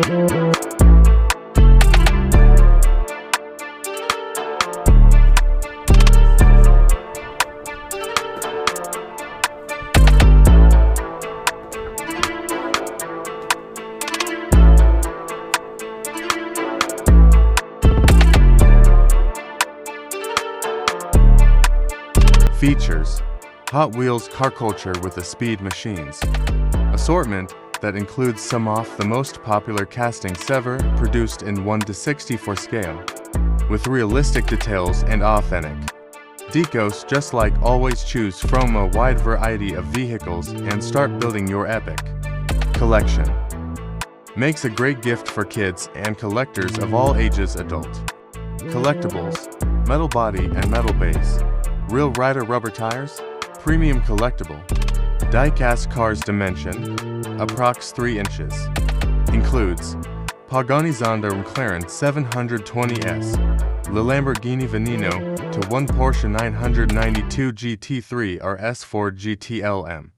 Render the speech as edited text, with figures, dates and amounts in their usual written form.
Features: Hot Wheels car culture with the speed machines. Assortment that includes some of the most popular castings ever produced in 1:64 scale, with realistic details and authentic. Diecast, just like always, choose from a wide variety of vehicles and start building your epic collection. Makes a great gift for kids and collectors of all ages. Adult collectibles, metal body and metal base, real rider rubber tires, premium collectible. Diecast cars dimension, approx 3 inches. Includes Pagani Zonda R McLaren 720S, the Lamborghini VENENO to 1 Porsche 992 GT3 RS 4 GTLM.